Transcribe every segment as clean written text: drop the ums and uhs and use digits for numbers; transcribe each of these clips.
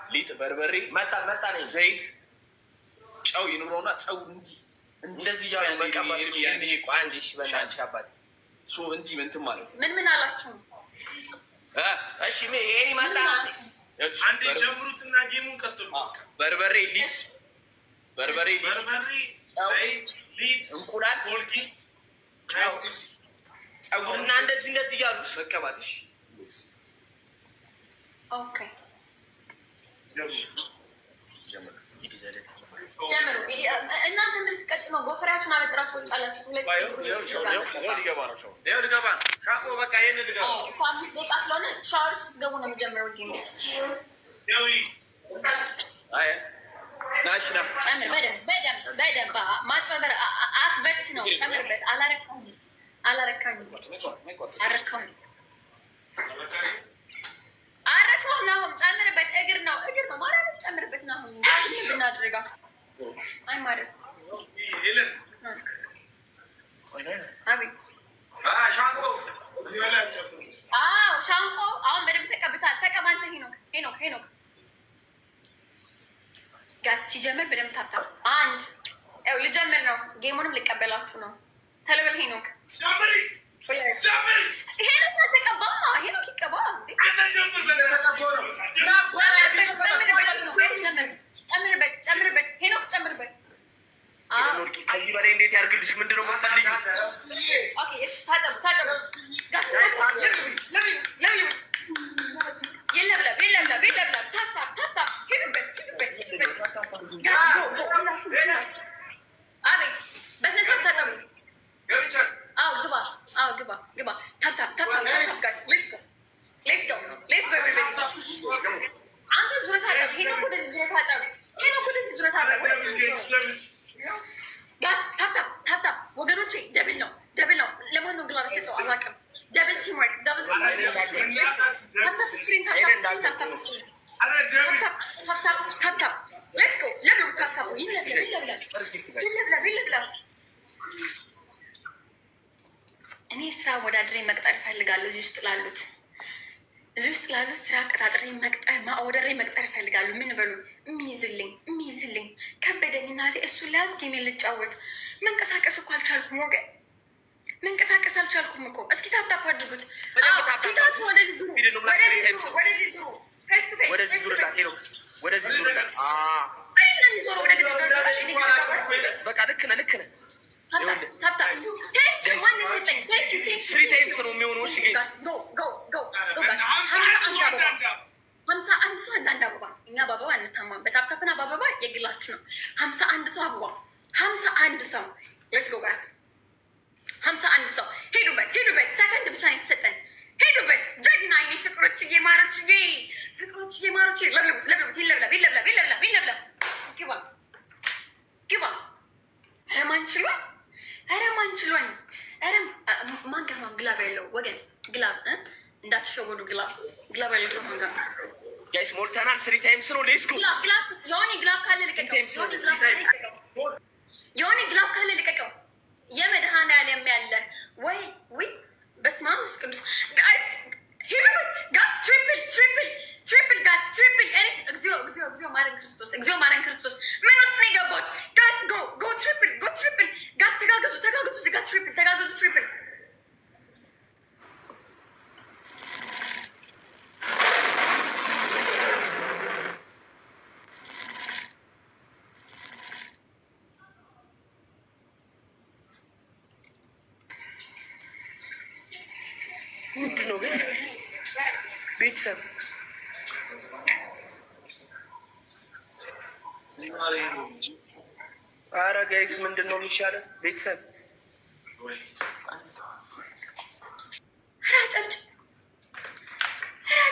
ሊጥ በርበሬ መጣ ነው ዘይት ጨው ይኑረውና ጨው እንደዚህ ያው መቀባት ቋንዲሽ በእናትሽ አባቴ ሶ እንዲህ እንትን ማለት ምን አላችሁ? እሺ ይሄን መጣ አንዴ ጀምሩትና ጌሙን ቀጥሉ። በርበሬ ሊጥ ዘይት ሊጥ እንቁላል ኮልጌት ጸጉርና እንደዚህ እያሉ መቀባትሽ ኦኬ ጀምሩ። እናንተ የምትቀጭ ነው። ጎፈሪያችሁን አበጥራችሁ ወጭ አላችሁ። ሊገባ ነው ሻቆ በቃ ይሄን ልገባ 5 ደቂቃ ስለሆነ ሻወር ስትገቡ ነው የሚጀምረው። ናሽና ጨምር በደንብ ማጭበርበር አትበጥስ ነው። ጨምርበት። አላረካኝም ነው። ጨምርበት። እግር ነው ማርያም ጨምርበት ነው። ብናደርጋ አይ ማለት አቤት ሻንቆ አሁን በደንብ ተቀብታል። ተቀባንተ ሄኖክ ጋዝ ሲጀምር በደንብ ታብታ። አንድ ልጀምር ነው። ጌሙንም ልቀበላችሁ ነው። ተለበል ሄኖክ ተቀባ። ሄኖክ ይቀባ። ጨምርበት ሄኖክ ጨምርበት። ከዚህ በላይ እንዴት ያርግልሽ? ምንድነው የምትፈልጊው? ታጠቡ ግባ። አንተ ዙረት አጠብ። ሄኖክ ወደዚህ ዙረት አጠብ። ታፕታፕ ወገኖቼ፣ ደብል ነው። ለማን ነው ግላ በሰጠው አላውቅም። ደብል ቲም ወርክ ታፕታፕ ሌትስ ጎ። ለምን ታፕታፕ ይለብላል። እኔ ስራ ወዳድሬ መቅጠር እፈልጋለሁ። እዚህ ውስጥ ላሉት ስራ ቀጣጥሬ ወዳድሬ መቅጠር እፈልጋለሁ። ምን በሉ የሚይዝልኝ ከበደኝ እናቴ። እሱ ላዝ ጌሜ ልጫወት መንቀሳቀስ እኮ አልቻልኩም ወገን፣ መንቀሳቀስ አልቻልኩም እኮ። እስኪ ታፕታፕ አድርጉት። ፊታችሁ ወደዚህ ዙሩ። በቃ ልክ ነህ። ስሪ ታይምስ ነው የሚሆነው። እሺ 51 ሰው አንዳንድ አበባ። እኛ በአበባ እንታማም። በታፕታፕና በአበባ የግላችሁ ነው። 51 ሰው አበባ 51 ሰው ሌትስ ጎ ጋይስ። 51 ሰው ሄዱበት። ሰከንድ ብቻ ነው የተሰጠን። ሄዱበት። ጀግና አይኔ ፍቅሮችዬ፣ ማሮችዬ፣ ለብሉት። ይለብለብ። ግባ። ኧረ ማን ችሏኝ? ኧረ ማን ጋር ነው ግላብ ያለው ወገን? ግላብ እንዳትሸወዱ። ግላብ ያለው ሰው ጋር ጋይስ ሞልተናል። ስሪ ታይምስ ነው። ሌትስ ጎ። የሆነ ግላብ ካለ ልቀቀው። የመድኃኒዓለም ያለ ወይ በስመ አብ ወመንፈስ ቅዱስ ጋይስ ሄዱበት። ጋዝ ትሪፕል ጋዝ ትሪፕል። እግዚኦ ማረን ክርስቶስ። ምን ውስጥ ነው የገባሁት? ጋዝ ጎ ትሪፕል ጋዝ። ተጋገዙ። ትሪፕል ምንድን ነው ግን ቤተሰብ? ኧረ ጋይስ ምንድን ነው የሚሻለው ቤተሰብ?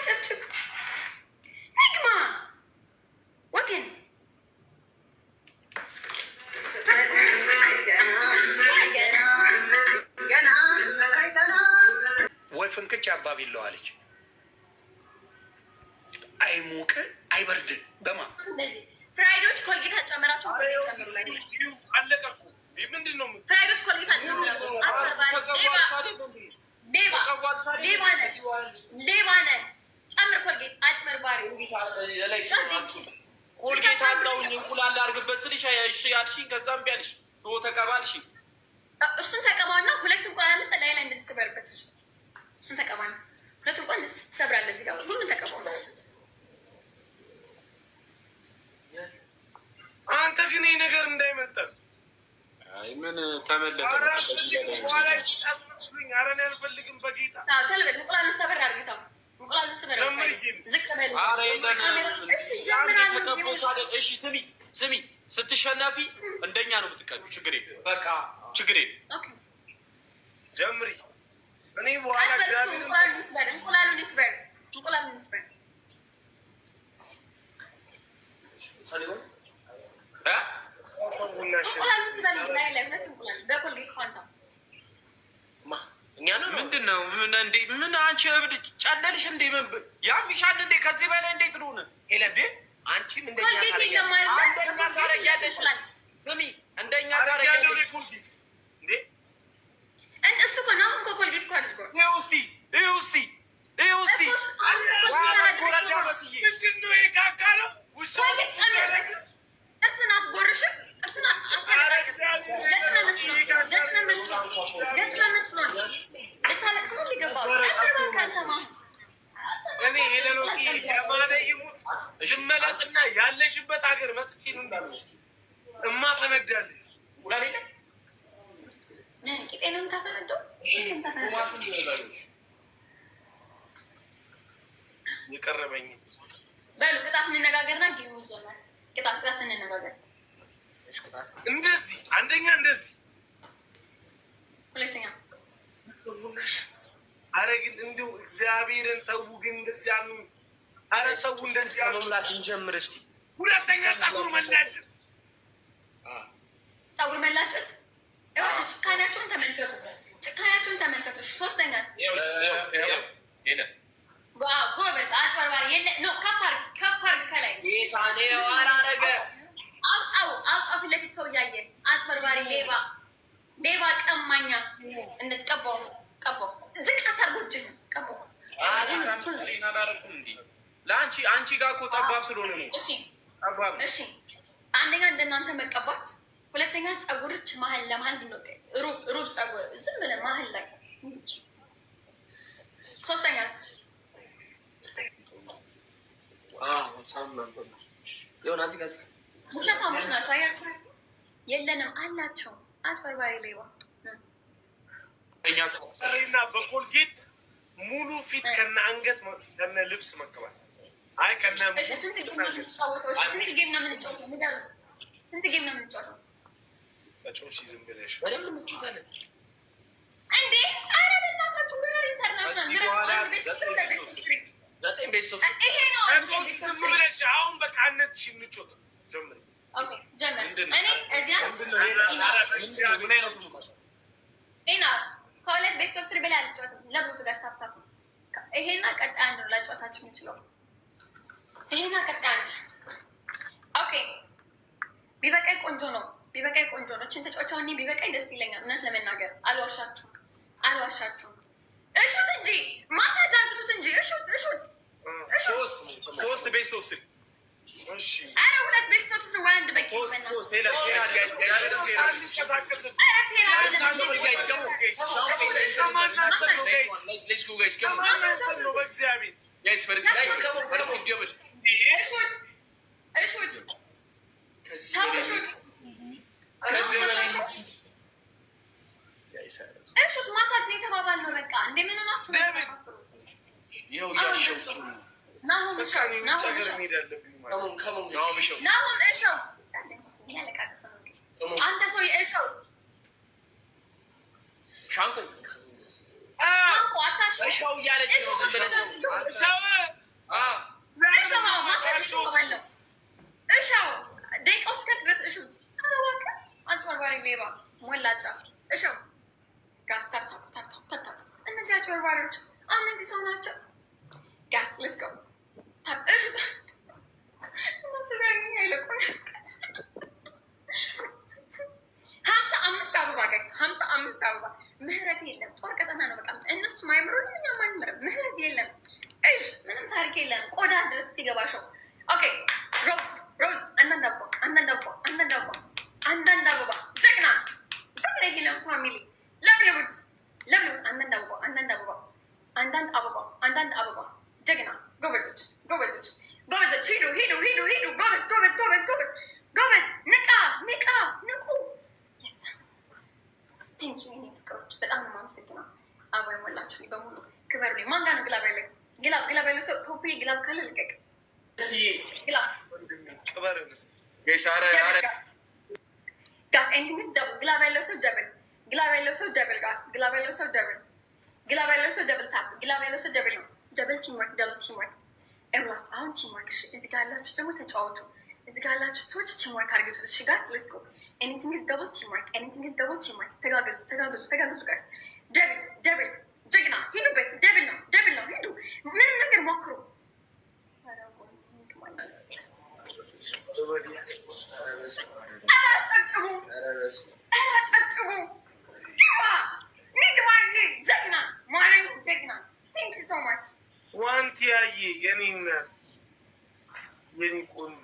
ጨብጭብ ንግማ ወገን። ወይ ፍንክች አባብ ይለዋለች። አይሞቅ አይበርድ በማ ፍራይዶች ኮልጌታ ጨምራችሁ አለቀኩ። ምንድን ነው ፍራይዶች ኮልጌታ ጨምራችሁ? ሌባ ነህ ጨምር ኮልጌት አጭበርባሪ ኮልጌት አጣውኝ እንቁላል ላድርግበት ስልሽ እሺ ያልሽኝ፣ ከዛም ቢያልሽ ተቀባልሽ። እሱን ተቀባውና ሁለት እንቁላል አለ ላይ ላይ እንደዚህ ትበርበት። እሱን ተቀባና ሁለት እንቁላል እንደዚህ ትሰብራለህ። እዚህ ጋር ሁሉን ተቀባው። አንተ ግን ይሄ ነገር እንዳይመጣም አይ ምን ተመለጠ በኋላ ይጣፍጥልኝ። ኧረ እኔ አልፈልግም በጌታ ተልበል እንቁላል ሰበር አድርገው። እንቁላል ሰበር ዝቅ በል። ኧረ እሺ ጀምራለሁ። እሺ ስሚ ስትሸነፊ እንደኛ ነው የምትቀቢው። ችግር የለም በቃ ችግር የለም። ኦኬ ጀምሪ። እኔ በኋላ እግዚአብሔር እንቁላሉን ስበር እንቁላሉን ስበር ሰሊሆን ምንድን ነው? ምን አንቺ እብድ ጨለልሽ እንዴ? ያምሻል እንዴ? ከዚህ በላይ እንዴት ልሆን? ሄለቤ አንቺም እንደኛ ታረጊያለሽ። ስሚ እንደኛ ታረጊያለሽ እንዴ? እሱ እኮ ነው እኮ ኮልጌት እኮ አድርጎ ይኸው እስኪ ጎረዳ መስዬ ምንድን ነው የካካ ነው ውሻ ጥርስን አትቦርሽም? ጥርስን ልታለቅስ ነው ሊገባው እኔ ሄደኖ የማነ ይሙት ልመለጥና ያለሽበት ሀገር መጥቼ ነው እንዳልመስ እማፈነዳለሁ። ቂጤንም ታፈነደው የቀረበኝ በሉ ቅጣት እንነጋገርና ጊዜ ይጀምራል። ቅጣት እንነጋገር። እንደዚህ አንደኛ እንደዚህ ሁለተኛ አረ ግን እንዲሁ እግዚአብሔርን ተው ግን እንደዚህ አሉ። አረ ሰው እንደዚህ አሉ። መሙላት እንጀምር እስቲ። ሁለተኛ ጸጉር መላጨት ጭካኔያቸውን ተመልከቱ። ሶስተኛ ጎበዝ አጭበርባሪ ከፍ አድርግ ከላይ አውጣው ፊት ለፊት ሰው እያየ አጭበርባሪ ሌባ ቀማኛ እንደዚህ ቀባው ዝቅ አታርጎ እጅህን ቀባው። አንቺ ጋር እኮ ጠባብ ስለሆነ ነው። እሺ አንደኛ እንደናንተ መቀባት፣ ሁለተኛ ፀጉርች መሀል ለመሀል ሩብ ፀጉር ዝም ብለህ መሀል ላይ፣ ሶስተኛ ውሸታሞች ናቸው። አያቸው የለንም አላቸው። አጭበርባሪ ሌባ እና በኮልጌት ሙሉ ፊት ከነ አንገት ከነ ልብስ መቀባት። አይ ከነ ስንት ጌም ነው የምንጫወተው? ስንት ጌም ነው የምንጫወተው? ስንት ጌም ነው የምንጫወተው? በጮሽ ዝም ብለሽ በደንብ እንጫወታለን እንዴ? ኧረ በእናታችሁ ገና ኢንተርናሽናል ዘጠኝ ቤስት ኦፍ ይሄ ነው። ዝም ብለሽ አሁን በቃ አነትሽ እንጮት ጀምር። ኦኬ ጀምር። እኔ እዚያ ኢና ከሁለት ቤስት ኦፍ ስሪ በላይ አልጫወትም። ለብሩት ጋር ታፕታፕ ይሄና ቀጣይ አንድ ነው ላጫወታችሁ የምችለው። ይሄና ቀጣይ አንድ ኦኬ። ቢበቃኝ ቆንጆ ነው። እችን ተጫዋቻው እኔ ቢበቃኝ ደስ ይለኛል። እውነት ለመናገር አልዋሻችሁም። እሹት እንጂ ማሳጅ አድርጉት እንጂ እሹት። ሶስት ቤስት ኦፍ ስሪ። እሺ ኧረ ሁለት ቤስት ኦፍ ስሪ ወይ አንድ በቂ እሹት ማሳጅ ነው የተባባልነው። በቃ እንደምን ናችሁ? አንተ ሰው የእሸው ሻንቆ እሸው እያለች ነው። ዝም ብለህ እሸው ደቂቃው እስከድረስ እሹት። ኧረ እባክህ አጭበርባሪ ሌባ ሞላጫ እሸው ጋስ ታፕታፕ። እነዚህ አጭበርባሪዎች እነዚህ ሰው ናቸው። ጋስ ልስገው እሹት። አይለቁም 55 አበባ ጋይስ 55 አበባ። ምህረት የለም። ጦር ቀጠና ነው። በቃ እነሱ ማይምሩ እኛ ማይምር ምህረት የለም። እሽ ምንም ታሪክ አንዳንድ አበባ ጀግና ጀግና የለም ፋሚሊ ለብለቡት አንዳንድ አበባ ጀግና ጎበዞች ሂዱ ጎበዝ ንቁ ቴንክ ዩ የኔ ፍቅሮች በጣም ነው የማመሰግነው። አበባ የሞላችሁ በሙሉ ክበሩ። ማን ጋር ነው ግላብ ያለ? ግላብ ያለ ሰው ፖፒ ግላብ ካለ ልቀቅ። ጋስ ኤኒቲንግ ደብል ግላብ ያለው ሰው ደብል ጋስ ግላብ ያለው ሰው ደብል ታፕ ግላብ ያለው ሰው ደብል ነው። ደብል ቲምወርክ እብላት። አሁን ቲምወርክ እዚህ ጋር ያላችሁ ደግሞ ተጫወቱ። እዚህ ጋር ያላችሁ ሰዎች ቲምወርክ አድርገቱ። እሺ ጋስ ሌትስ ጎ ኤኒቲንግ ኢዝ ደብል ቲምወርክ ተጋገዙ ጋስ ደብል ጀግና ሂዱበት። ደብል ነው ሂዱ። ምንም ነገር ሞክሩ። አጨብጭቡ ጀግና ቴንክ ዩ ሶ ማች ዋንቲ ያየ የኔ እናት የኔ ቆንጆ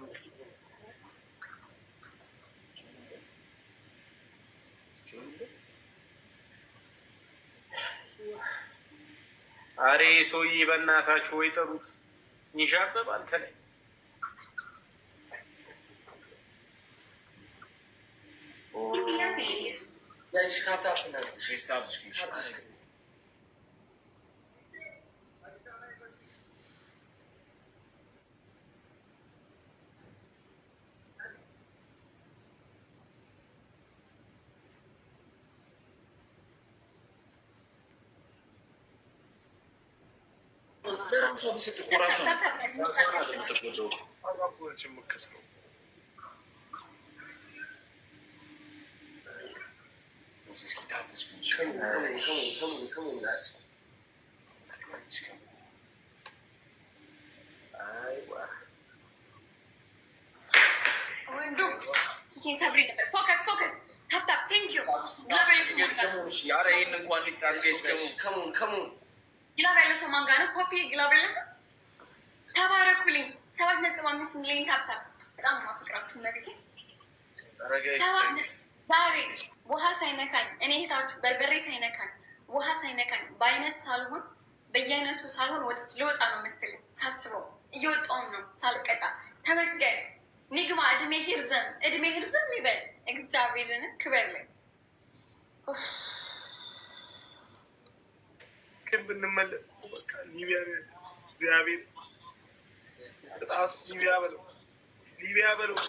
አሬ ሰውዬ በእናታችሁ ወይ ጠሩት ይሻበባል ከላይ ግላብ ያለው ሰው ማን ጋር ነው? ኮፒ ግላብ ያለው ተባረኩልኝ። 7.5 ሚሊዮን ታብታብ በጣም ነው ማፍቅራችሁ ለቤቴ ዛሬ ውሃ ሳይነካኝ እኔ እህታችሁ በርበሬ ሳይነካኝ ውሃ ሳይነካኝ በአይነት ሳልሆን በየአይነቱ ሳልሆን ልወጣ ነው መሰለኝ ሳስበው እየወጣውን ነው ሳልቀጣ። ተመስገን ንግማ እድሜ ሂርዘም ይበል። እግዚአብሔርን ክበር ላይ ብንመለስ በቃ ሊቢያ እግዚአብሔር ቅጣቱ ሊቢያ በለው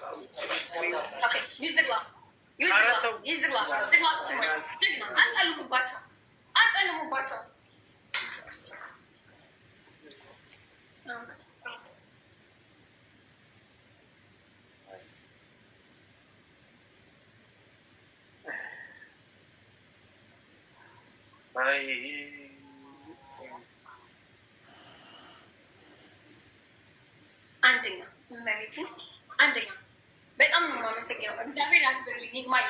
አጨልሙባቸው። አንደኛ በጣም ነው የማመሰግነው። እግዚአብሔር ያክብርልኝ። ይግማኝ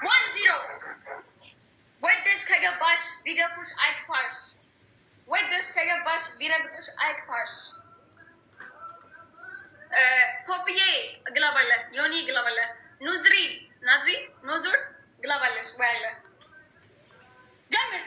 1-0 ወደሽ ከገባሽ ቢገፉሽ አይክፋሽ፣ ወደሽ ከገባሽ ቢረግጡሽ አይክፋሽ። ፖፕዬ ግላባለ ዮኒ ግላባለ ኑዝሪ ኖዙር ግላባለሽ ወያለ ጀምር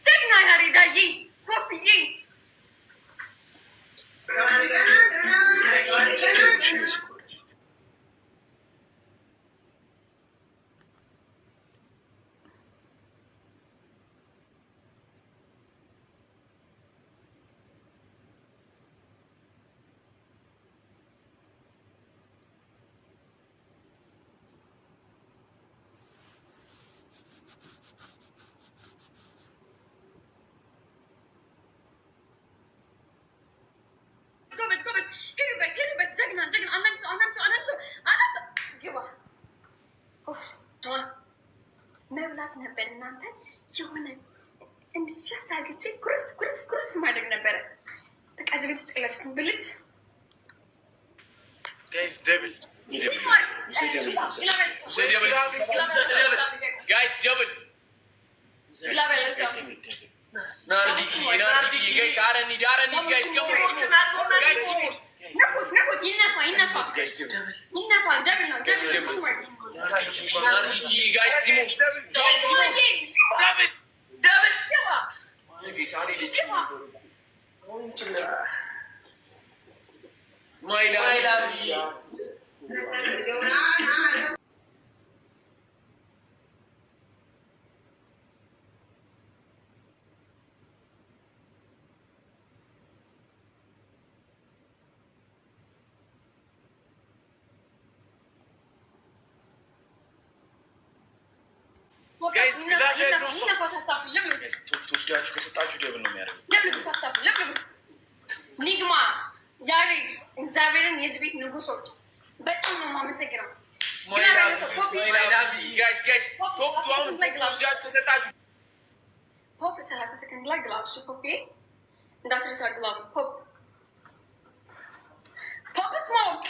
ጀግና ያሬዳዬ ፖፕዬ የሆነ እንድትሻት አርግቼ ጉርስ ማድረግ ነበረ። በቃ እዚህ ቤት ውስጥ ያላችሁትን ብልት ጋይስ ደብል ወስዳችሁ ከሰጣችሁ ደብል ነው የሚያደርገው። ኒግማ ያሬድ እግዚአብሔርን የዚህ ቤት ንጉሶች በጣም ነው የማመሰግነው። ፖፕ 30 ሰከንድ ላይ ግላብ ፖፕ እንዳትረሳ ግላብ ፖፕ ስሞክ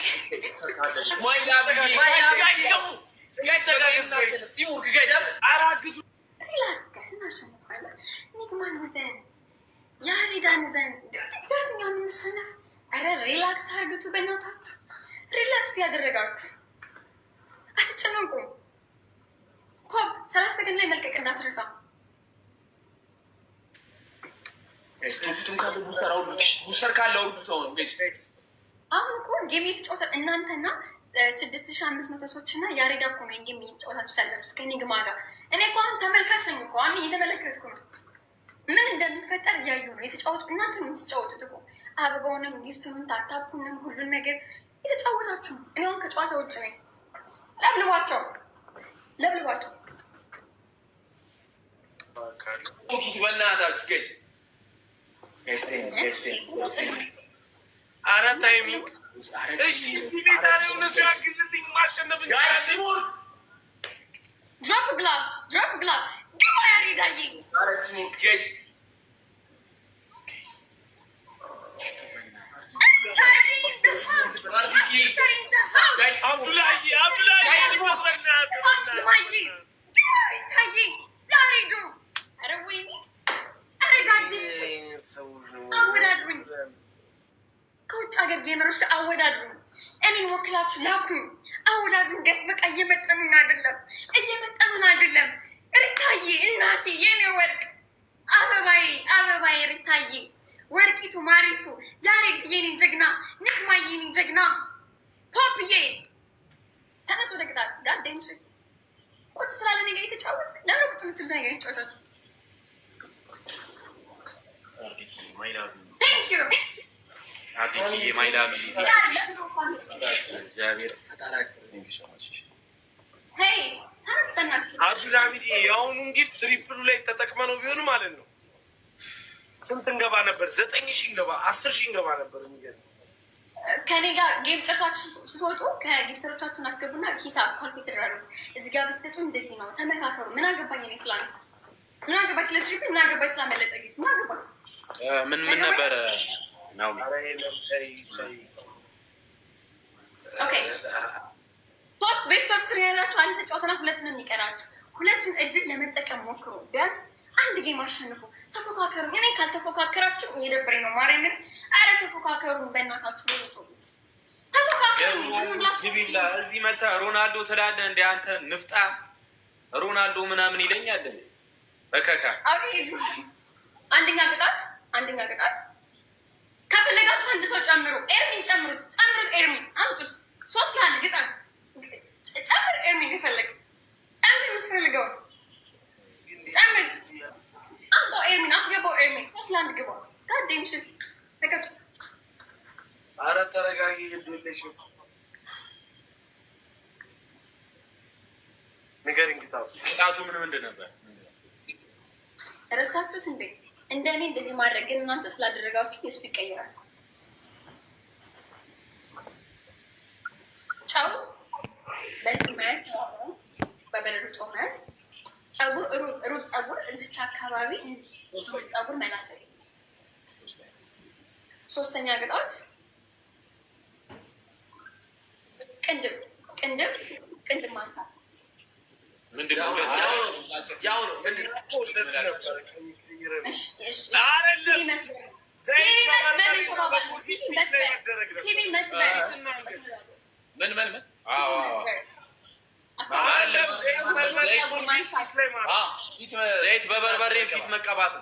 ሪላክስ አርግቱ። በእናታችሁ ሪላክስ ያደረጋችሁ አትጨነቁ። ፖፕ 30 ሰከንድ ላይ መልቀቅ እንዳትረሳ። ቡስተር ካለ አሁን እኮ ጌም የተጫወተ እናንተና 6500 ሰዎች እና ያሬዳ እኮ ነው ጌም እየተጫወታችሁ ያላችሁት ከኒግማ ጋር። እኔ እኮ አሁን ተመልካች ነኝ እኮ አሁን እየተመለከትኩ ነው ምን እንደሚፈጠር እያዩ ነው የተጫወቱ። እናንተ ነው የምትጫወቱት እኮ አበባውንም ጊፍቱንም ታፕታፑንም ሁሉን ነገር የተጫወታችሁ ነው። እኔ አሁን ከጨዋታ ውጭ ነኝ። ለብልቧቸው በእናታችሁ ጋይስ ድሮፕ ግላብ ግባ ያሬዳዬ አወዳድሩኝ። ከውጭ ሀገር ጌመሮች ጋር አወዳድሩኝ። እኔን ወክላችሁ ላኩኝ። አወዳድሩኝ። ገስ በቃ እየመጠኑን አይደለም። ሪታዬ እናቴ የኔ ወርቅ አበባዬ ሪታዬ ወርቂቱ ማሪቱ ያሬድ የኔ ጀግና ንግማ የኔ ጀግና ፖፕዬ ተነስ ወደ ቅጣት ጋር ደምሽት ቁጭ ስላለ ነገር የተጫወት ለምን ቁጭ የምትሉ ነገር የተጫወታችሁ አብዱልሀሚድ የአሁኑን ጊፍት ትሪፕሉ ላይ ተጠቅመ ነው ቢሆን ማለት ነው ስንት እንገባ ነበር? 9,000 እንገባ 10,000 እንገባ ነበር። የሚገርም ከኔ ጋር ጌም ጨርሳችሁ ስትወጡ ከጊፍተሮቻችሁን አስገቡና ሂሳብ ካልኩሌት አድርጉ። እዚህ ጋር ብትሰጡ እንደዚህ ነው፣ ተመካከሩ። ምን አገባኝ እኔ ስላለ ምን አገባኝ ስለ ትሪፕል ምን አገባኝ ስላመለጠ ጊፍት ምን አገባኝ ምን ነበረ ነው ኦኬ። ሶስት ቤስት ኦፍ ትሪ ያላችሁ አንድ ተጫወተና ሁለት ነው የሚቀራችሁ። ሁለቱን እድል ለመጠቀም ሞክሩ። ቢያንስ አንድ ጌም አሸንፉ። ተፎካከሩ። እኔ ካልተፎካከራችሁ እየደበረኝ ነው ማርያምን። አረ ተፎካከሩ በእናታችሁ። ተፎካከሩ። እዚህ መታ ሮናልዶ ትላለህ እንደ አንተ ንፍጣ ሮናልዶ ምናምን ይለኛል በከካ አንደኛ ቅጣት ከፈለጋችሁ አንድ ሰው ጨምሩ። ኤርሚን ጨምሩት። ኤርሚን አምጡት። 3-1 ግጠም ጨምር። ኤርሚን ይፈልግ ጨምር። የምትፈልገው ጨምር። አምጣው። ኤርሚን አስገባው። ኤርሚን 3-1 ግባው። ጋዴም ሽት ተቀጡ። ኧረ ተረጋጊ። ግዴለሽም ንገሪኝ። ቅጣቱ ምንድን ነበር? ረሳችሁት እንዴ? እንደኔ እንደዚህ ማድረግ ግን እናንተ ስላደረጋችሁ የሱ ይቀየራል። ጨው በዚህ መያዝ በበረዶ ጨው መያዝ፣ ሩብ ጸጉር እዚች ጉልቻ አካባቢ ፀጉር መላጨት። ሶስተኛ ቅጣት ቅንድብ ማንሳት። ምንድን ነው? ያው ነው። ዘይት በበርበሬ ፊት መቀባት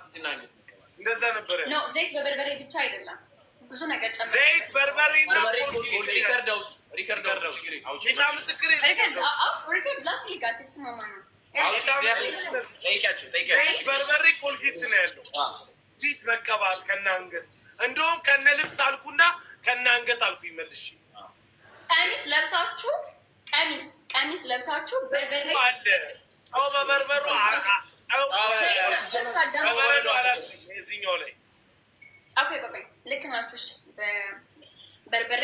እንደዛ ነበረ። ዘይት በበርበሬ ብቻ አይደለም፣ ብዙ ነገር ጨምሮ ዘይት በርበሬ በርበሬ ኮልጌት ነው ያለው። ፊት መቀባት ከነ አንገት፣ እንደውም ከነ ልብስ አልኩና ከነ አንገት አልኩ ይመልሽ። ቀሚስ ለብሳችሁ በርበሬ አለ ጨው በበርበሩ እዚህኛው ላይ ልክ ናችሁ። በርበሬ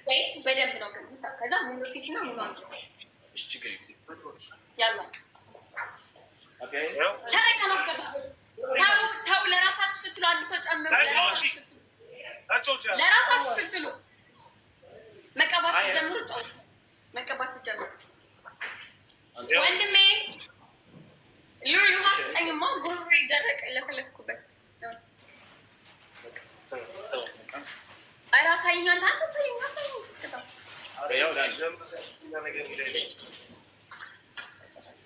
ዘይት በደንብ ነው ግን ከዛ ሙሉ ፊት ነው ሙሉ አንገት ያለ ተው። ለራሳችሁ ስትሉ አንድ ሰው ጨምሩ። ለራሳችሁ ስትሉ መቀባት ስትጀምሩ ወንድሜ ውሃ ስጠኝማ፣ ጉሮሮ ይደረቅ ለፈለግኩበት። ኧረ አሳይኝ አንተ አሳይኝ ስትቀጣው።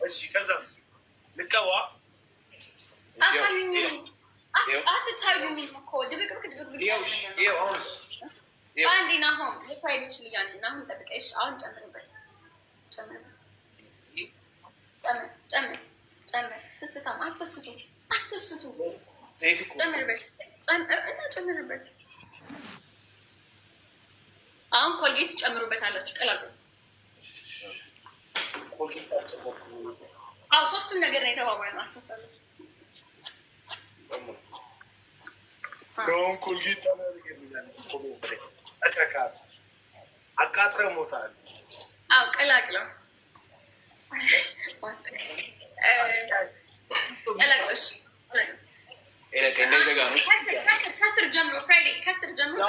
እሺ ከዛስ ልቀባ አሳዩኝ። አትታዩኝ እኮ ድብቅብቅ አንዴ ናሆም የፍራይድ ችል ናሆም ጠብቀሽ አሁን ጨምርበት። ጨምር ስስታም አስስቱ ጨምርበት እና ጨምርበት። አሁን ኮልጌት ጨምሩበት አላችሁ። ቀላሉ ሶስቱም ነገር ነው የተባባል ማስተሳለ ኮልጌት አቃጥረ ሞታል። ቀላቅለው ከስር ጀምሮ ፍራይዴ ከስር ጀምሮ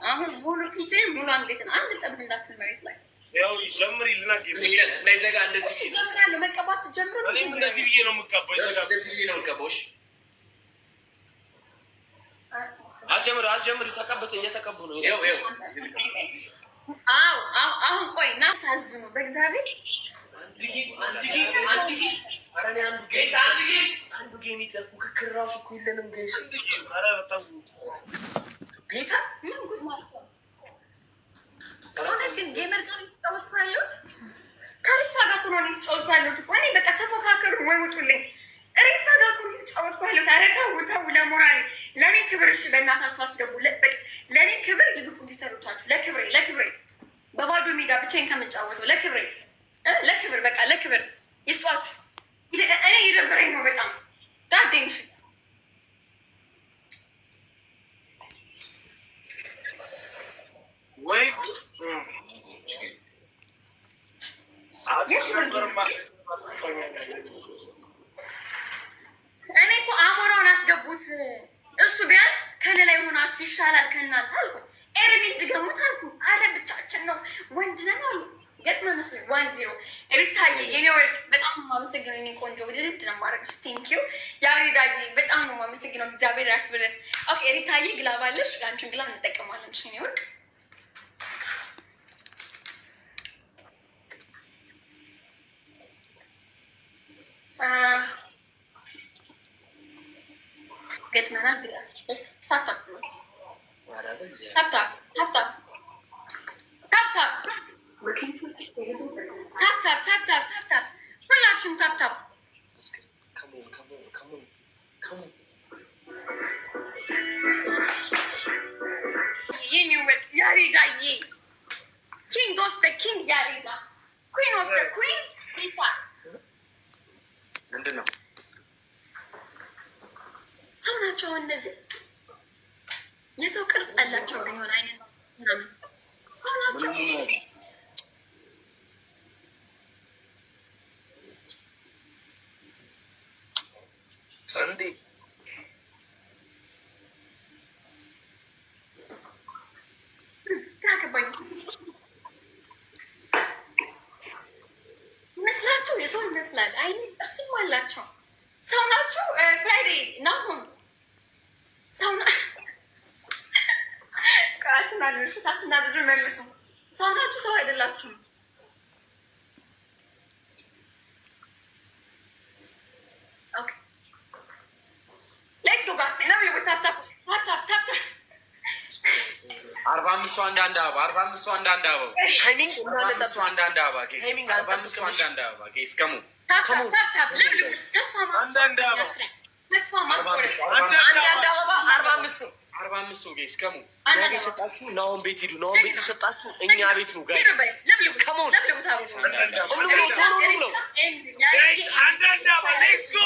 አሁን ሙሉ ፊትን ሙሉ አንገትን አንድ ጠብህ እንዳትል መሬት ላይ ጀምራለሁ። መቀባት ስጀምር እንደዚህ ብዬ ነው የምቀባው። አስጀምሪ። ተቀብቶ እየተቀቡ ነው። አሁን ቆይ ና ሳዝኑ በእግዚአብሔር አንዱ ጌም ይቀር ፉክክር ራሱ እኮ የለንም ጋይስ። ጌታ ምን ጉድ ናቸው። ግን ጌመር ጋር የተጫወትኩ ያለሁት ከሪሳ ጋር እኮ ነው የተጫወትኩ ያለሁት እኮ እኔ በቃ ተፎካከሩ ወይ ውጡልኝ። ሪሳ ጋር እኮ የተጫወትኩ ያለሁት። ኧረ ተው ለሞራሌ ለእኔ ክብር እሺ፣ በእናታችሁ አስገቡ። ለእኔ ክብር ይግፉ ጊተሮቻችሁ። ለክብሬ በባዶ ሜዳ ብቻዬን ከምጫወተው ለክብር በቃ ለክብር ይስጧችሁ። እኔ እየደበረኝ ነው በጣም ዳዴን ሽት ወይ እኔ እኮ አሞራውን አስገቡት። እሱ ቢያንስ ከሌላ የሆናችሁ ይሻላል ከእናንተ አልኩ። ኤርሚን ድገሙት አልኩ። አረ ብቻችን ነው ወንድ ነን አሉ። ገጥመ መስሎኝ 1-0 ሪታዬ የኔ ወርቅ በጣም ነው የማመሰግነው። እኔ ቆንጆ ውድድር ነው የማደርግሽ። ቴንኪው ያሬዳዬ በጣም ነው የማመሰግነው። እግዚአብሔር ያክብርህ። ኦኬ ሪታዬ ግላብ አለሽ፣ የአንቺን ግላብ እንጠቀማለን። እኔ ወርቅ ገጥመናል ብላ ታፕታፕ ሁላችሁም ታፕታፕ ያሬዳዬ ኪንግ ኦፍ ደ ኪንግ ያሬዳ ኩዊን ኦፍ ደ ኩዊን ሪታ ምንድን ነው ሰው ናቸው እነዚህ የሰው ቅርጽ ያላቸው ግን የሆነ አይነት ናቸው እንዴ ይመስላችሁ የሰው ይመስላል። አይ ጥርስም አላቸው። ሰው ናችሁ። ፍራይዴ ናሁን ሰው ሳትናደዱ መልሱ። ሰው ናችሁ፣ ሰው አይደላችሁም። ሌትስ ጎ ጋስ ና ታፕታፕ 45 ሰው አንዳንድ አበባ 45 ሰው አንዳንድ አበባ ታይሚንግ አንዳንድ ሰው አንዳንድ አበባ ታይሚንግ 45 ሰው አንዳንድ አበባ ጌስ ከሙ አንዳንድ አበባ 45 ሰው ጌስ ከሙ ነገ የሰጣችሁ ናሆም ቤት ሂዱ። ናሆም ቤት የሰጣችሁ እኛ ቤት ነው ጋይስ። ከሞን አንዳንድ አበባ ሌትስ ጎ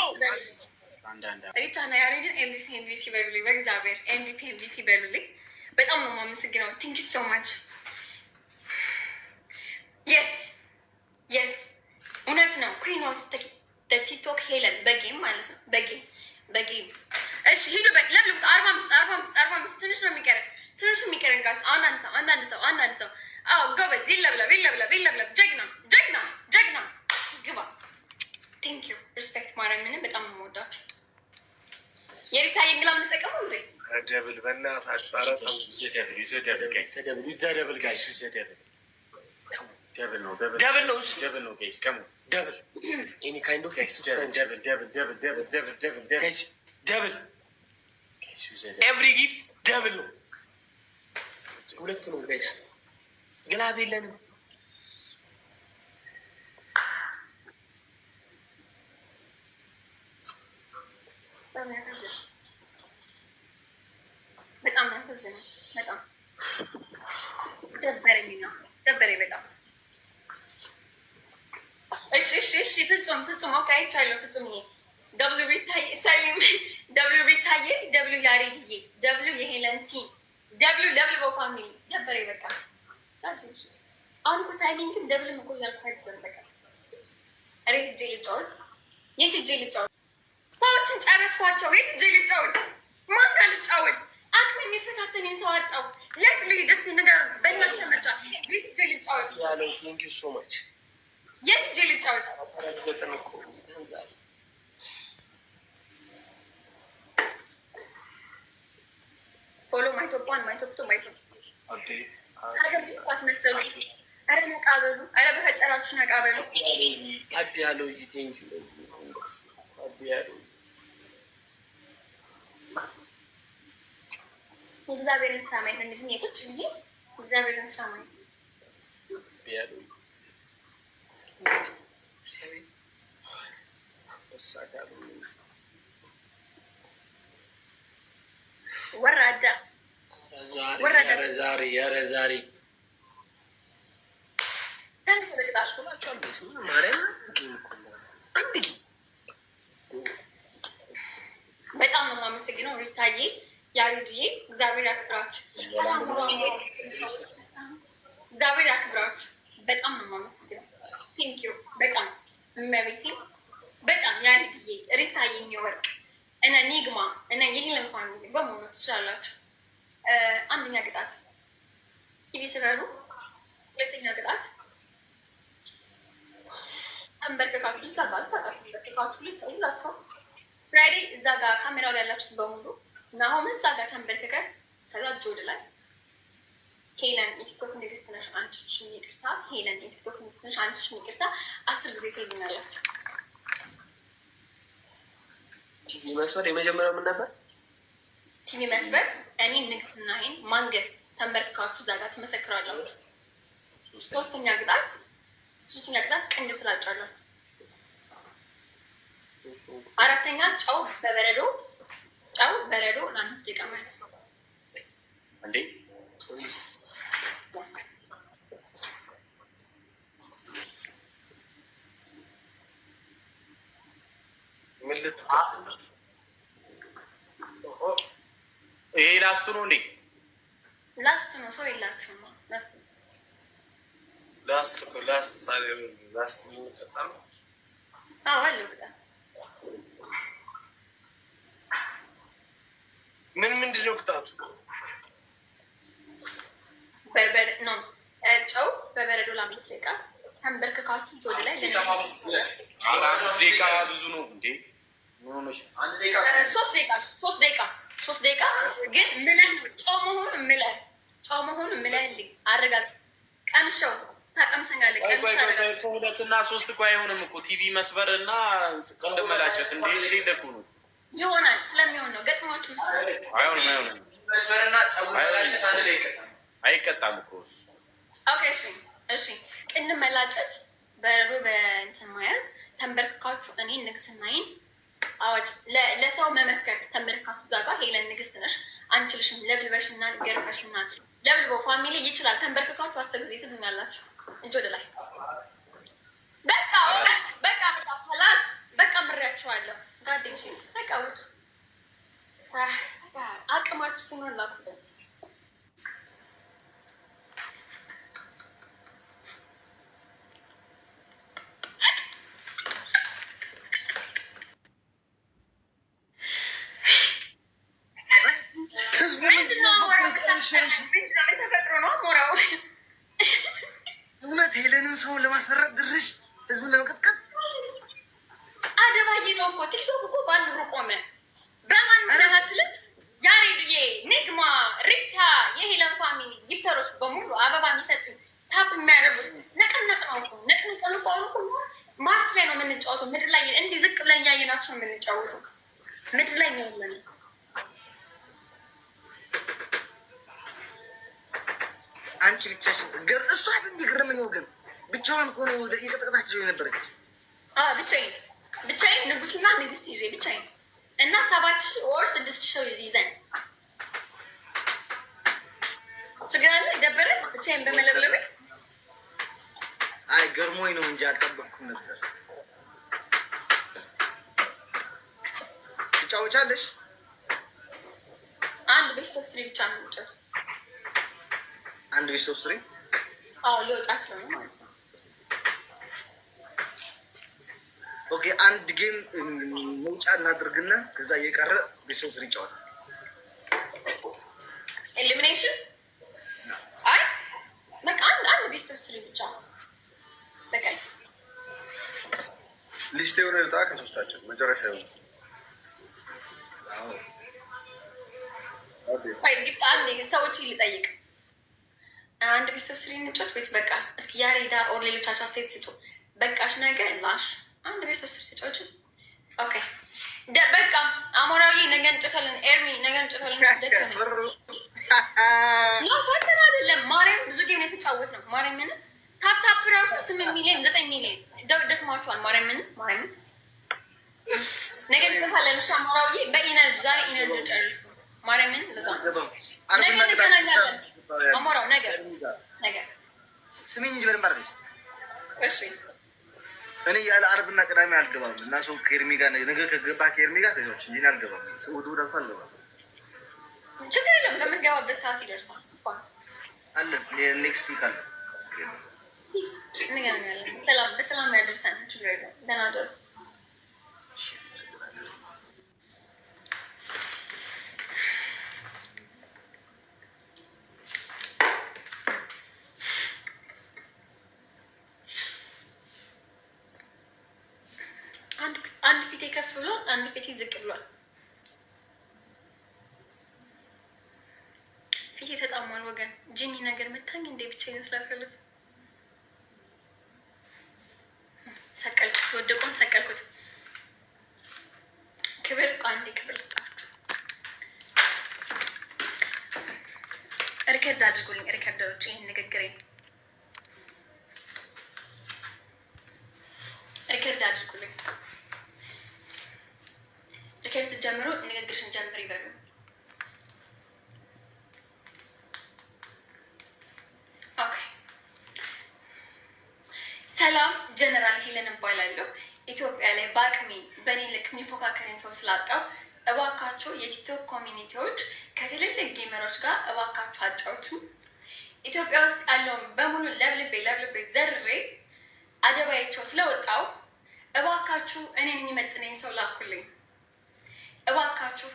ሪታና ያሬድን ኤምቪፒ በሉልኝ። በእግዚአብሔር ኤምቪፒ በሉልኝ። በጣም ነው የማመሰግነው። ቲንክ ዩ ሶ ማች። የስ እውነት ነው። ኩዊን ኦፍ ቲክቶክ ሄለን በጌም ማለት ነው። በጌም እሺ፣ ሂዱ ለብልቡት። 45 ትንሽ ነው የሚቀረን፣ ጋር አንዳንድ ሰው አዎ፣ ጎበዝ። ይለብለብ። ጀግና ግባ። ቲንክ ዩ ሪስፔክት ማርያምን በጣም ነው የምወዳችሁ። የሪታ የእንግላ የምንጠቀመው እንዴ ደብል በእናታችሁ ኤቭሪ ጊፍት ደብል ነው። ሁለት ነው ጋይስ፣ ግላብ የለንም። በጣም ያሳዝናል። በጣም ደበረኝ በጣም። እሺ ፍጹም ኦኬ፣ አይቻለሁ። ፍጹም ይሄ ደብሊው ሪታዬ፣ ደብሊው ያሬድዬ፣ ደብሊው የሄለን ቲም፣ ደብሊው በፋሚሊ ደበረኝ በቃ። አሁን እኮ ታይሚንግም ደብልም እኮ እያልኩ አይደለም በቃ። ኧረ ሂጅ ልጫወት። የት ሂጅ ልጫወት? ሰዎችን ጨረስኳቸው። የት ሂጅ ልጫወት? ማን ጋር ልጫወት? አቅም የሚፈታተንን ሰው አጣው። የት ልሂድ ነገር በእናንተ መጫ። የት ሂጅ ልጫወት? ያለው ቴንክ ዩ ሶ ማች። የት ሂጅ ልጫወት? ፎሎ ማይቶፓን ማይቶፕቶ ማይቶፕ ሀገር ቤት እኮ አስመሰሉት። ኧረ ነቃ በሉ። ኧረ በፈጠራችሁ ነቃ በሉ። አቢ ያለው ቴንክ ዩ አቢ ያለው እግዚአብሔርን ስራ ማየት ነው። እንደዚህ ቁጭ ብዬ እግዚአብሔርን ስራ ማየት ነው። ወራዳ ዛሬ በጣም ነው የማመሰግነው ሪታዬ፣ ያሬድዬ፣ እግዚአብሔር ያክብራችሁ። እግዚአብሔር ያክብራችሁ። በጣም ነው የማመሰግነው። ቴንክ ዩ በጣም እመቤቴ፣ በጣም ያሬድዬ፣ ሪታዬ፣ የሚወርቅ እነ ኒግማ እነ የሄለን ፋሚሊ በሙሉ ትችላላችሁ። አንደኛ ቅጣት ቲቪ ስበሩ። ሁለተኛ ቅጣት ተንበርከካችሁ እዛ ጋር ተንበርከካችሁ ልታዩላችሁ። ፍራይዴ እዛ ጋር ካሜራው ላይ ያላችሁት በሙሉ ናሆም እዛ ጋር ተንበርከከ። ከዛ እጅ ወደ ላይ። ሄለን የቲክቶክ ንግስት ነሽ አንቺ ሽኝ ይቅርታ። ሄለን የቲክቶክ ንግስት ነሽ አንቺ ሽኝ ይቅርታ። 10 ጊዜ ትሉኛላችሁ። ቲቪ መስበር የመጀመሪያው ምን ነበር? ቲቪ መስበር እኔ ንግስናዬን ማንገስ። ተንበርክካችሁ እዛ ጋር ትመሰክራላችሁ። ሶስተኛ ቅጣት ቅንድብ ትላጫላችሁ። አራተኛ ጨው በረዶ ለ5 ደቂቃ ማለት ነው እንዴ። ምን ይሄ ላስቱ ነው እንዴ? ላስት ነው። ሰው የላችሁም። ላስት ላስት የሚቀጣ ነው። አዎ አለው ቅጣት። የጠጣሁት። በርበሬ ነው ጨው በበረዶ ለ5 ደቂቃ ተንበርክካችሁ ወደ ላይ ለ5 ደቂቃ ብዙ ነው እንዴ? 3 ደቂቃ ግን ምለህ ነው ጨው መሆኑን ምለህልኝ አረጋግ ቀምሸው ታቀምሰኛለህ። ከ2 እና 3 እኮ አይሆንም እኮ ቲቪ መስበር እና ቅንድ መላጨት እንዴ ሌለኩ ነው ይሆናል። ስለሚሆን ነው ገጥሟችሁ አይሆንም መስበርና ጸጉር መላጨት አንድ ላይ አይቀጣም እኮ እሱ። ኦኬ እሺ ቅንድ መላጨት በረዶ በእንትን መያዝ ተንበርክካችሁ እኔ ንግስናዬን አዋጅ ለሰው መመስከር ተንበርክካችሁ እዛ ጋር ሄለን ንግስት ነሽ አንችልሽም ለብልበሽና ገርፈሽና ለብልበው ፋሚሊ ይችላል ተንበርክካችሁ 10 ጊዜ ትሉኛላችሁ። እጅ ወደ ላይ በቃ ምሬያችኋለሁ። ጋዴን ሽት በቃ አቅማችሁ ሲኖር ላኩልን። ተፈጥሮ ነው ሞራው እውነት ሄለንም ሰውን ለማስፈራት ድርሽ ህዝቡን ለመቀጥቀጥ አደባዬ ነው እኮ ቲክቶክ እኮ በአንድ ብሩ ቆመ። በማን መሰላትል ያሬድዬ፣ ንግማ፣ ሪታ የሄለን ፋሚሊ ጊፍተሮች በሙሉ አበባ የሚሰጡኝ ታፕ የሚያደርጉት ነቅነቅ ነው እኮ ነቅነቅ ነው እኮ። አሁን እኮ ማርስ ላይ ነው የምንጫወተው። ምድር ላይ እንዲህ ዝቅ ብለን እያየናቸው ነው የምንጫወተው። ምድር ላይ ነው ያለን። አንቺ ብቻሽን ገር እሷ እንዲገርመኝ ወገን ብቻዋን እኮ ነው እየቀጠቀጣቸው የነበረች። ብቻዬን ንጉስና ንግስት ይዤ ብቻዬን እና 7000 ወር 6000 ይዘን ችግር አለ ደበረ ብቻዬን በመለብለብ። አይ ገርሞኝ ነው እንጂ አልጠበቅኩም ነበር። ትጫወቻለሽ? አንድ ቤስት ኦፍ 3 ብቻ ነው የምጫወተው። አንድ ቤት 3 ፍሬ ሊወጣ ስለሆነ ማለት ነው። ኦኬ አንድ ጌም መውጫ እናድርግና ከዛ እየቀረ ቤት 3 ፍሬ ይጫወታል። ኤሊሚኔሽን አይ በቃ አንድ ቤት 3 ብቻ በቃ ሊስት የሆነ ልጣ ከሶስታችን መጨረሻ ይሆናል። ቆይ ጊፍት አንድ ሰዎች ልጠይቅ። አንድ ቤት 3 እንጫወት ወይስ በቃ እስኪ ያሬዳ ኦር ሌሎቻችሁ አስተያየት ስጡ። በቃሽ ነገ ላሽ አንድ ቤት 3 ተጫወች። ኦኬ በቃ አሞራዊ ነገ እንጫወታለን። ኤርሚ ነገ እንጫወታለን። ደከመኝ ነው ፈተና አይደለም። ማርያም ብዙ ጌም የተጫወት ነው። ማርያምን ታፕ ራሱ 8 ሚሊዮን 9 ሚሊዮን ደክማችኋል። ማርያምን ነገ እንጫወታለን። እሺ አሞራዊ በኢነርጂ ዛሬ ኢነርጂ ጨርሱ። ማርያምን ለዛ ነገ እንገናኛለን። አሞራው ነገር ስሚኝ እንጂ በደንብ አድርገኝ። እሺ እኔ ያለ ዓርብና ቅዳሜ አልገባም እና ሰው ከኤርሚ ጋር ነገ ከገባ ከኤርሚ ጋር ተኞች እንጂ አልገባም። እሑድ እሑድ አልገባም። ችግር የለም። በምንገባበት ሰዓት ይደርሳል አለ። ኔክስት ዊክ አለ። እንገናኛለን። በሰላም ያደርሰን። ችግር የለም። ደህና ደሩ። አንድ ፊቴ ከፍ ብሏል፣ አንድ ፊቴ ዝቅ ብሏል። ፊቴ ተጣሟል ወገን። ጂኒ ነገር መታኝ እንዴ ብቻዬን ስላልፈለኩ ሰቀልኩት። የወደቀውን ሰቀልኩት። ክብር አንዴ ክብር ልስጣችሁ። ሪከርድ አድርጉልኝ ሪከርደሮች፣ ይህን ንግግሬን ሪከርድ አድርጉልኝ። ሪከርድ ስትጀምሩ ንግግርሽን ጀምር ይበሉ። ኦኬ ሰላም፣ ጀነራል ሄለን እባላለሁ። ኢትዮጵያ ላይ በአቅሜ በእኔ ልክ የሚፎካከረኝ ሰው ስላጣው እባካችሁ የቲክቶክ ኮሚኒቲዎች ከትልልቅ ጌመሮች ጋር እባካችሁ አጫውቱ። ኢትዮጵያ ውስጥ ያለውን በሙሉ ለብልቤ ዘርሬ አደባያቸው ስለወጣው እባካችሁ እኔን የሚመጥነኝ ሰው ላኩልኝ። እባካችሁ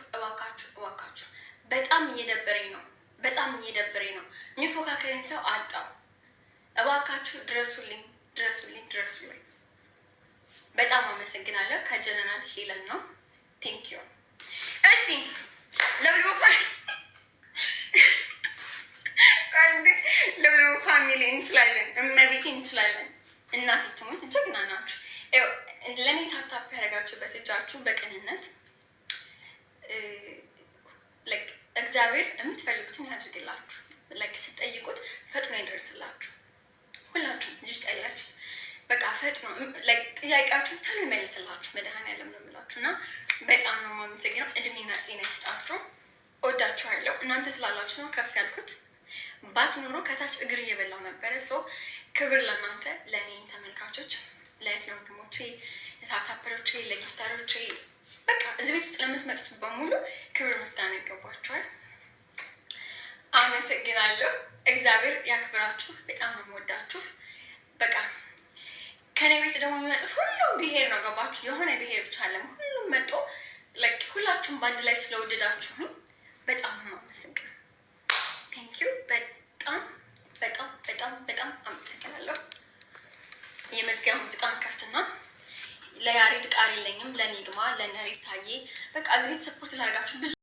በጣም እየደበረኝ ነው። የሚፎካከረኝ ሰው አጣው። እባካችሁ ድረሱልኝ። በጣም አመሰግናለሁ። ከጀነራል ሄለን ነው። ቴንክ ዩ። እሺ ለብዙ ፋሚሊ እንችላለን፣ እመቤቴ እንችላለን። እናቴ ትሙት ጀግና ናችሁ። ለእኔ ታፕታፕ ያደረጋችሁበት እጃችሁ በቅንነት እግዚአብሔር የምትፈልጉትን ያድርግላችሁ። ስትጠይቁት ፈጥኖ ይደርስላችሁ። ሁላችሁም ልጅ ጠያችሁት በቃ ፈጥኖ ጥያቄያችሁ ተሎ ይመልስላችሁ። መድኃኒዓለም ነው የምላችሁ እና በጣም ነው የማመሰግነው። እድሜና ጤና ይስጣችሁ። እወዳችኋለሁ። እናንተ ስላላችሁ ነው ከፍ ያልኩት። ባትኖሩ ከታች እግር እየበላው ነበረ። ክብር ለእናንተ፣ ለእኔ ተመልካቾች፣ ለእህት ወንድሞቼ፣ ለታፕታፐሮቼ፣ ለጊፍታሮቼ፣ በቃ እዚህ ቤት ውስጥ ለምትመጡት በሙሉ ክብር ምስጋና ይገባችኋል። አመሰግናለሁ። እግዚአብሔር ያክብራችሁ። በጣም ነው የምወዳችሁ። በቃ ከኔ ቤት ደግሞ የሚመጡት ሁሉም ብሄር ነው። ገባችሁ? የሆነ ብሄር ብቻ አለም። ሁሉም መጦ ሁላችሁም በአንድ ላይ ስለወደዳችሁኝ በጣም ነው የማመሰግነው። ቴንኪዩ። በጣም አመሰግናለሁ። የመዝጊያ ሙዚቃን ከፍትና ለያሬድ ቃል የለኝም። ለኒግማ፣ ለነሬት ታዬ በቃ እዚህ ቤት ሰፖርት ላደርጋችሁ